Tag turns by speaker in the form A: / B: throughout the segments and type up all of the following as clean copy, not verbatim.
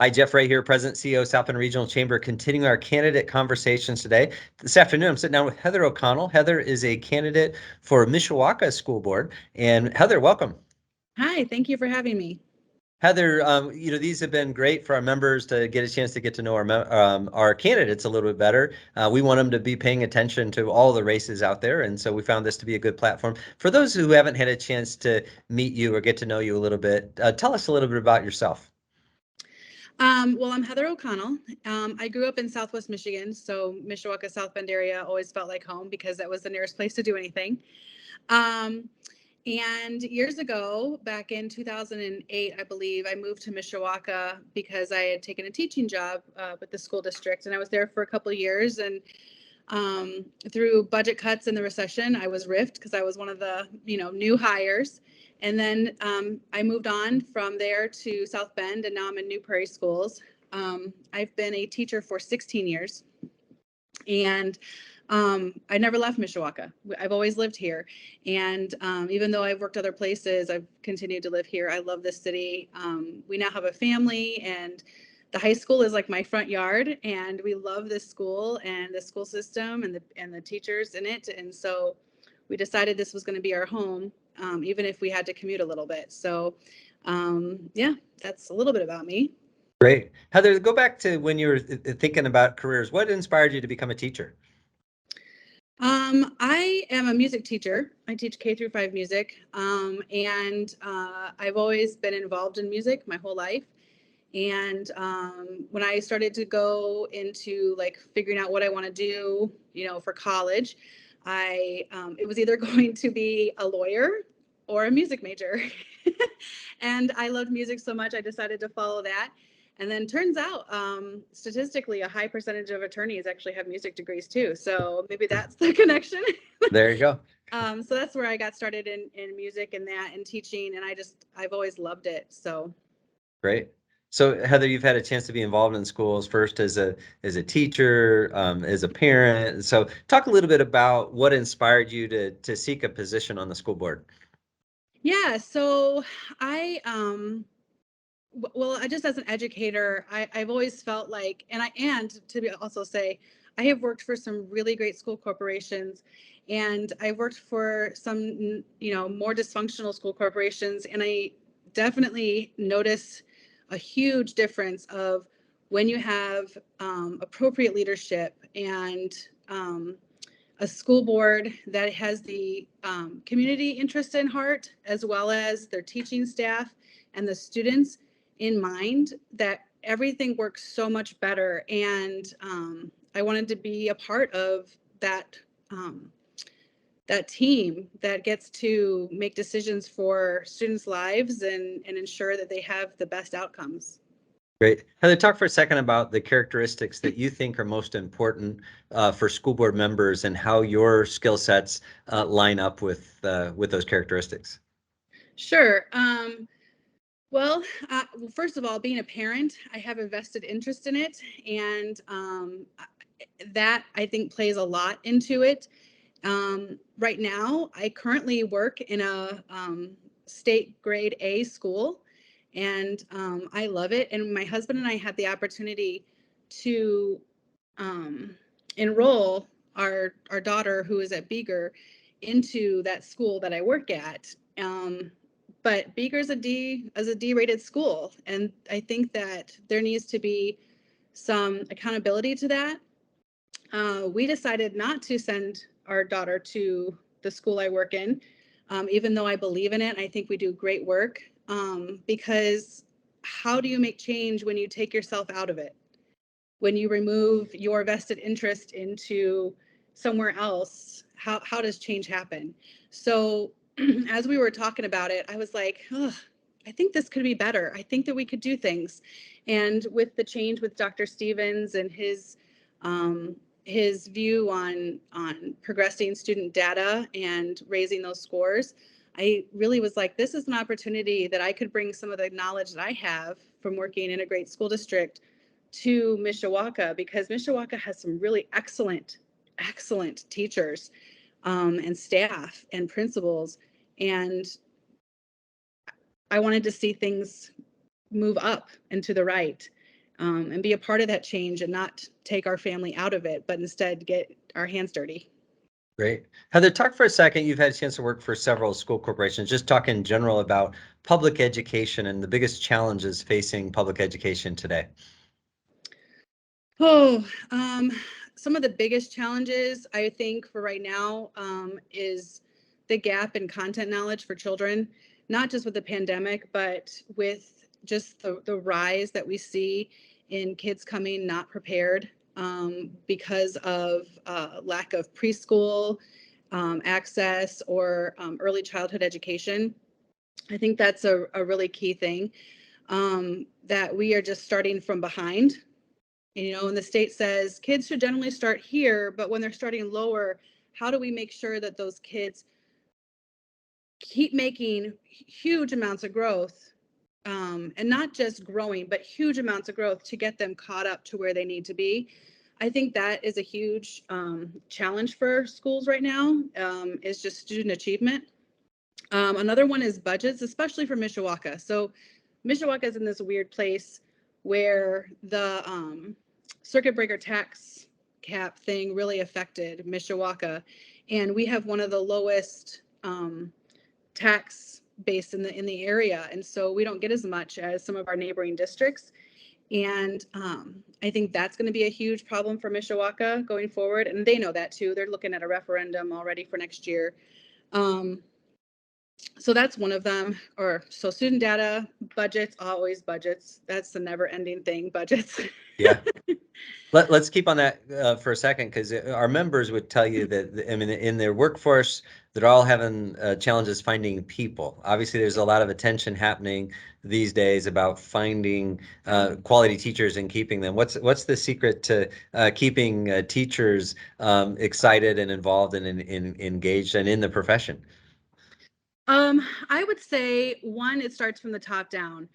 A: Hi, Jeff Ray here, President CEO, South Bend Regional Chamber, continuing our candidate conversations today. This afternoon, I'm sitting down with Heather O'Connell. Heather is a candidate for Mishawaka School Board. And Heather, welcome.
B: Hi, thank you for having me.
A: Heather, these have been great for our members to get a chance to get to know our candidates a little bit better. We want them to be paying attention to all the races out there, and so we found this to be a good platform. For those who haven't had a chance to meet you or get to know you a little bit, tell us a little bit about yourself.
B: Well, I'm Heather O'Connell. I grew up in Southwest Michigan, so Mishawaka, South Bend area always felt like home because that was the nearest place to do anything. And years ago, back in 2008, I believe, I moved to Mishawaka because I had taken a teaching job with the school district, and I was there for a couple of years. And through budget cuts and the recession, I was riffed because I was one of the new hires. And then I moved on from there to South Bend, and now I'm in New Prairie Schools. I've been a teacher for 16 years, and I never left Mishawaka. I've always lived here. And even though I've worked other places, I've continued to live here. I love this city. We now have a family, and the high school is like my front yard, and we love this school and the school system and the teachers in it. And so we decided this was going to be our home, even if we had to commute a little bit. So yeah, that's a little bit about me.
A: Great. Heather, go back to when you were thinking about careers. What inspired you to become a teacher?
B: I am a music teacher. I teach K-5 music, and I've always been involved in music my whole life. And when I started to go into like figuring out what I want to do, for college, it was either going to be a lawyer or a music major. And I loved music so much, I decided to follow that. And then turns out, statistically, a high percentage of attorneys actually have music degrees too. So maybe that's the connection.
A: There you go.
B: So that's where I got started in music and that and teaching. And I've always loved it. So.
A: Great. So Heather, you've had a chance to be involved in schools first as a teacher, as a parent. So talk a little bit about what inspired you to seek a position on the school board.
B: Yeah. So I just as an educator, I've always felt like, and to be also say, I have worked for some really great school corporations, and I've worked for some, more dysfunctional school corporations. And I definitely notice a huge difference of when you have appropriate leadership and a school board that has the community interest in heart, as well as their teaching staff and the students in mind, that everything works so much better. And I wanted to be a part of that that team that gets to make decisions for students' lives and ensure that they have the best outcomes.
A: Great. Heather, talk for a second about the characteristics that you think are most important for school board members and how your skill sets line up with those characteristics.
B: Sure. Well, first of all, being a parent, I have a vested interest in it, and that I think plays a lot into it. Right now, I currently work in a state grade A school, and I love it. And my husband and I had the opportunity to enroll our daughter, who is at Beeger, into that school that I work at. But Beeger is a D-rated school, and I think that there needs to be some accountability to that. We decided not to send our daughter to the school I work in, even though I believe in it. I think we do great work, because how do you make change when you take yourself out of it? When you remove your vested interest into somewhere else, how does change happen? So as we were talking about it, I was like, oh, I think this could be better. I think that we could do things. And with the change with Dr. Stevens and his view on progressing student data and raising those scores, I really was like, this is an opportunity that I could bring some of the knowledge that I have from working in a great school district to Mishawaka, because Mishawaka has some really excellent teachers and staff and principals. And I wanted to see things move up and to the right. and be a part of that change and not take our family out of it, but instead get our hands dirty.
A: Great. Heather, talk for a second. You've had a chance to work for several school corporations. Just talk in general about public education and the biggest challenges facing public education today.
B: Oh, some of the biggest challenges I think for right now is the gap in content knowledge for children, not just with the pandemic, but with just the rise that we see in kids coming not prepared because of lack of preschool access or early childhood education. I think that's a really key thing, that we are just starting from behind. And the state says kids should generally start here, but when they're starting lower, how do we make sure that those kids keep making huge amounts of growth, and not just growing, but huge amounts of growth to get them caught up to where they need to be? I think that is a huge challenge for schools right now, is just student achievement. Another one is budgets, especially for Mishawaka. So Mishawaka is in this weird place where the circuit breaker tax cap thing really affected Mishawaka, and we have one of the lowest tax base in the area, and so we don't get as much as some of our neighboring districts. And I think that's going to be a huge problem for Mishawaka going forward, and they know that too. They're looking at a referendum already for next year. So that's one of them. So student data, budgets, always budgets. That's the never ending thing, budgets.
A: Yeah. Let's keep on that for a second, because our members would tell you that, I mean, in their workforce, they're all having challenges finding people. Obviously, there's a lot of attention happening these days about finding quality teachers and keeping them. What's the secret to keeping teachers excited and involved and engaged and in the profession?
B: I would say one, it starts from the top down.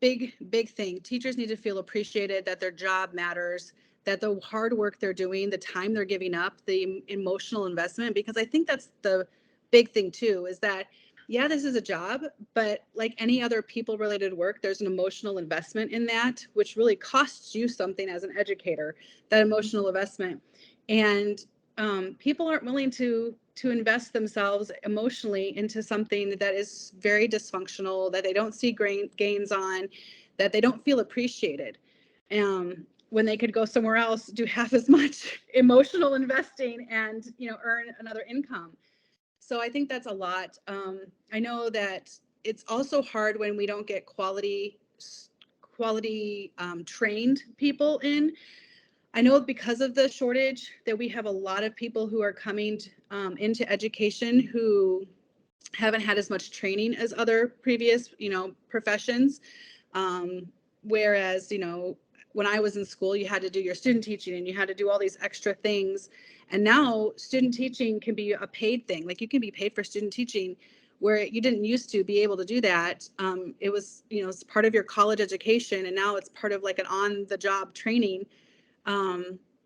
B: Big thing. Teachers need to feel appreciated, that their job matters, that the hard work they're doing, the time they're giving up, the emotional investment, because I think that's the big thing too, is that, yeah, this is a job, but like any other people related work, there's an emotional investment in that, which really costs you something as an educator, that emotional investment. And people aren't willing to invest themselves emotionally into something that is very dysfunctional, that they don't see gains on, that they don't feel appreciated. When they could go somewhere else, do half as much emotional investing, and earn another income. So I think that's a lot. I know that it's also hard when we don't get quality trained people in. I know because of the shortage that we have a lot of people who are coming into education who haven't had as much training as other previous, professions. Whereas, when I was in school, you had to do your student teaching and you had to do all these extra things. And now student teaching can be a paid thing. Like you can be paid for student teaching where you didn't used to be able to do that. It was, it's part of your college education, and now it's part of like an on the job training,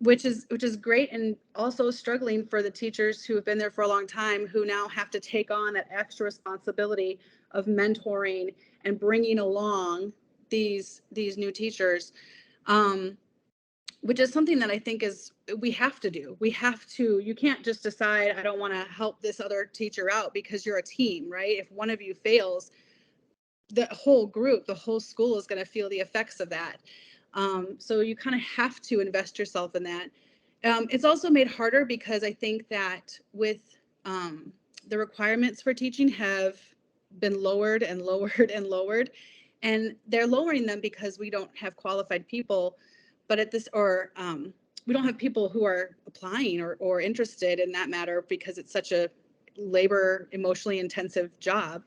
B: which is great, and also struggling for the teachers who have been there for a long time, who now have to take on that extra responsibility of mentoring and bringing along these new teachers, which is something that I think is we have to do. You can't just decide, I don't want to help this other teacher out, because you're a team, right? If one of you fails, the whole group, the whole school is going to feel the effects of that. So you kind of have to invest yourself in that. It's also made harder because I think that with the requirements for teaching have been lowered and lowered and lowered, and they're lowering them because we don't have qualified people, but we don't have people who are applying or interested in that matter, because it's such a labor emotionally intensive job,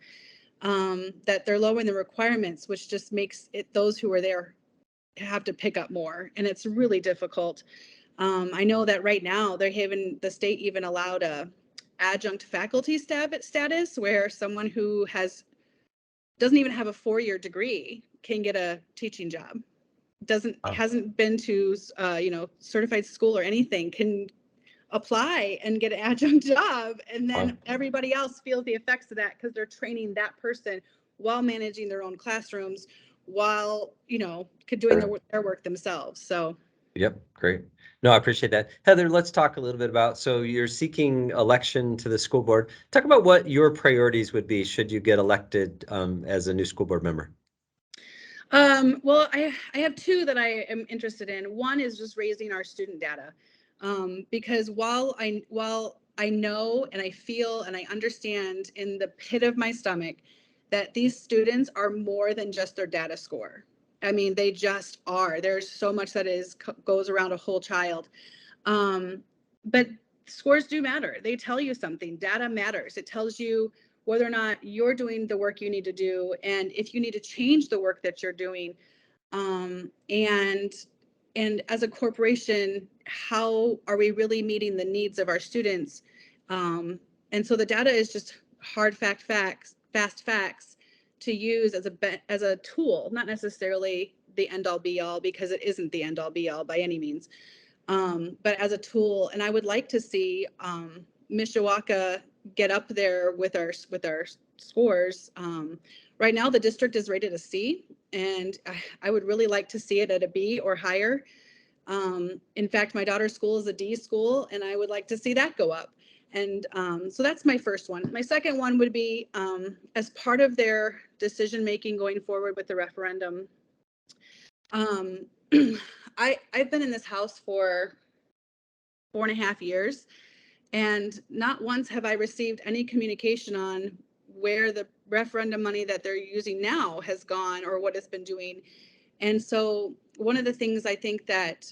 B: that they're lowering the requirements, which just makes it those who are there have to pick up more, and it's really difficult. I know that right now the state even allowed a adjunct faculty status, where someone who doesn't even have a 4-year degree can get a teaching job. Hasn't been to certified school or anything, can apply and get an adjunct job, and then everybody else feels the effects of that because they're training that person while managing their own classrooms, while, doing their work themselves. So.
A: Yep, great. No, I appreciate that. Heather, let's talk a little bit about, so you're seeking election to the school board. Talk about what your priorities would be should you get elected as a new school board member.
B: Well, I have two that I am interested in. One is just raising our student data, because while I know and I feel and I understand in the pit of my stomach that these students are more than just their data score. I mean, they just are. There's so much that goes around a whole child, but scores do matter. They tell you something. Data matters. It tells you whether or not you're doing the work you need to do, and if you need to change the work that you're doing. And as a corporation, how are we really meeting the needs of our students? And so the data is just hard fast facts to use as a tool, not necessarily the end all be all, because it isn't the end all be all by any means, but as a tool. And I would like to see Mishawaka get up there with our scores. Right now, the district is rated a C, and I would really like to see it at a B or higher. In fact, my daughter's school is a D school, and I would like to see that go up. And so that's my first one. My second one would be, as part of their decision making going forward with the referendum. I've been in this house for 4.5 years, and not once have I received any communication on where the referendum money that they're using now has gone or what it's been doing. And so one of the things I think that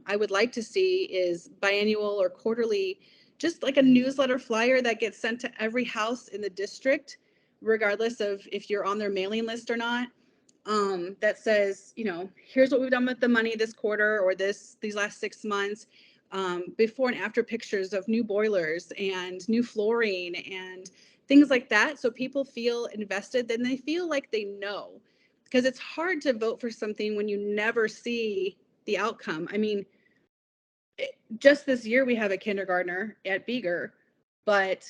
B: I would like to see is biannual or quarterly, just like a newsletter flyer that gets sent to every house in the district, regardless of if you're on their mailing list or not, that says, here's what we've done with the money this quarter or these last 6 months, before and after pictures of new boilers and new flooring and things like that. So people feel invested, then they feel like they know, because it's hard to vote for something when you never see the outcome. I mean, just this year we have a kindergartner at Beeger, but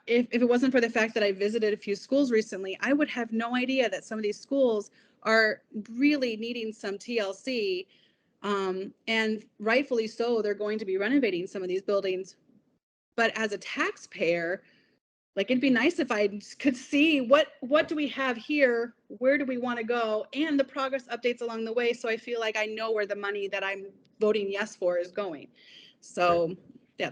B: if it wasn't for the fact that I visited a few schools recently, I would have no idea that some of these schools are really needing some TLC. And rightfully so, they're going to be renovating some of these buildings. But as a taxpayer, like, it'd be nice if I could see what do we have here, where do we want to go, and the progress updates along the way, so I feel like I know where the money that I'm voting yes for is going. So yeah,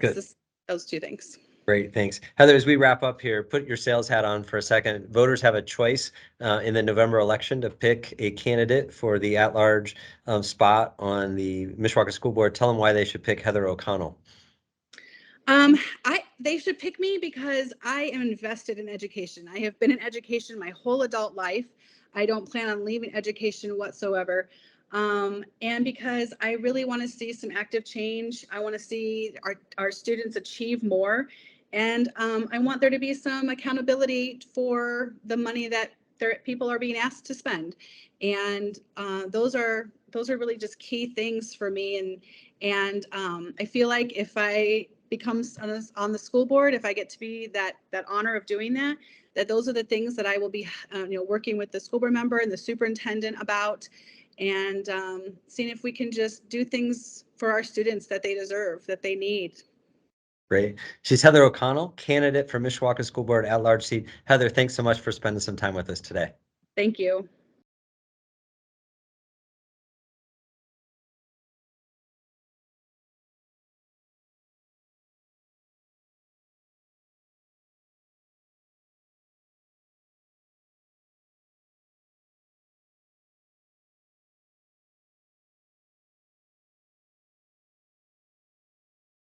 B: those two things.
A: Great, thanks. Heather, as we wrap up here, put your sales hat on for a second. Voters have a choice in the November election to pick a candidate for the at-large spot on the Mishawaka School Board. Tell them why they should pick Heather O'Connell.
B: They should pick me because I am invested in education. I have been in education my whole adult life. I don't plan on leaving education whatsoever. And because I really want to see some active change. I want to see our students achieve more. And I want there to be some accountability for the money that people are being asked to spend. And those are really just key things for me. And I feel like if I becomes on the school board, if I get to be that honor of doing that those are the things that I will be working with the school board member and the superintendent about, and seeing if we can just do things for our students that they deserve, that they need.
A: Great. She's Heather O'Connell, candidate for Mishawaka School Board at-large seat. Heather, thanks so much for spending some time with us today.
B: Thank you.